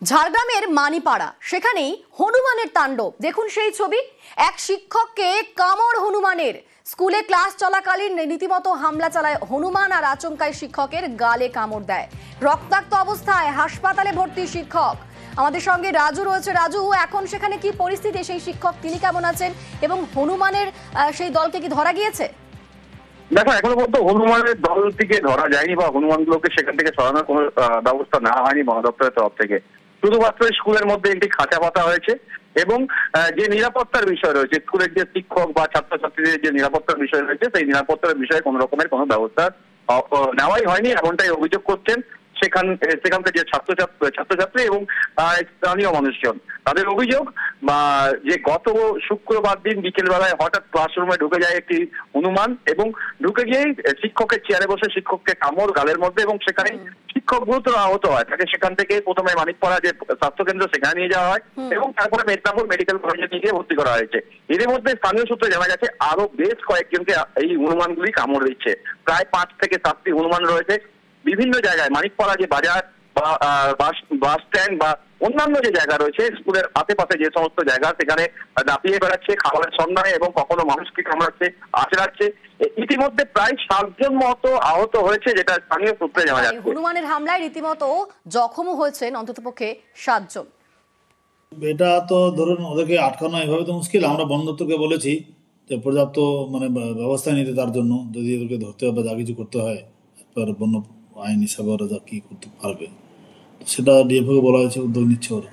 ঝাড়গ্রামের মানিপাড়া, সেখানেই হনুমানের তাণ্ডব। দেখুন সেই ছবি। এক শিক্ষককে কামড় হনুমানের। স্কুলে ক্লাস চলাকালীন রীতিমতো হামলা চালায় হনুমান, আর আচমকায় শিক্ষকের গালে কামড় দেয়। রক্তাক্ত অবস্থায় হাসপাতালে ভর্তি শিক্ষক। আমাদের সঙ্গে রাজু রয়েছে। রাজু, এখন সেখানে কি পরিস্থিতি? সেই শিক্ষক তিনি কেমন আছেন এবং হনুমানের সেই দলকে কি ধরা গিয়েছে? দেখো, এখনো পর্যন্ত হনুমানের দলটিকে ধরা যায়নি বা হনুমানগুলোকে সেখান থেকে সরানোর কোনো ব্যবস্থা নেওয়া হয়নি বন দপ্তরের তরফ থেকে। শুধুমাত্র স্কুলের মধ্যে একটি খাঁচা পাতা হয়েছে এবং যে নিরাপত্তার বিষয় রয়েছে, স্কুলের যে শিক্ষক বা ছাত্রছাত্রীদের যে নিরাপত্তার বিষয় রয়েছে, সেই নিরাপত্তার বিষয়ে কোনো রকমের কোনো ব্যবস্থা নেওয়াই হয়নি, এমনটাই অভিযোগ করছেন সেখানকার যে ছাত্রছাত্রী এবং স্থানীয় মানুষজন। তাদের অভিযোগ যে গত শুক্রবার দিন বিকেল বেলায় হঠাৎ ক্লাসরুমে ঢুকে যায় একটি হনুমান এবং ঢুকে গিয়েই শিক্ষকের চেয়ারে বসে শিক্ষককে কামড় গালের মধ্যে, এবং সেখানে শিক্ষক গুরুতর আহত হয়। তাকে সেখান থেকে প্রথমে মানিকপাড়া যে স্বাস্থ্যকেন্দ্র সেখানে নিয়ে যাওয়া হয় এবং তারপরে মেদিনীপুর মেডিকেল কলেজে নিয়ে গিয়ে ভর্তি করা হয়েছে। এর মধ্যে স্থানীয় সূত্রে জানা গেছে আরো বেশ কয়েকজনকে এই হনুমানগুলি কামড় দিচ্ছে। প্রায় 5 থেকে 7টি হনুমান রয়েছে বিভিন্ন জায়গায়। মানিকপাড়া যে বাজার বা বাস স্ট্যান্ড বা অন্যান্য যে জায়গা রয়েছে, স্কুলের আশেপাশে যে সমস্ত জায়গা, সেখানে দাপিয়ে বেড়াচ্ছে খাবারের সন্ধানে এবং কখনো মানুষকে কামড়াচ্ছে, আঁচড়াচ্ছে। ইতিমধ্যে প্রায় 7 জন মতো আহত হয়েছে, যেটা স্থানীয় সূত্রে জানা যাচ্ছে। হনুমানের হামলায় রীতিমতো জখমও হয়েছেন অন্ততপক্ষে 7 জন। এটা তো ধরুন ওদেরকে আটকানো এভাবে তো মুশকিল। আমরা বন দপ্তরকে বলেছি যে পর্যাপ্ত ব্যবস্থা নিতে, তার জন্য যদি এদেরকে ধরতে হবে বা যা কিছু করতে হয়, বন্য আইন হিসাবে ওরা যা কি করতে পারবে সেটা ডিএফওকে বলা হয়েছে, উদ্যোগ নিচ্ছে ওরা।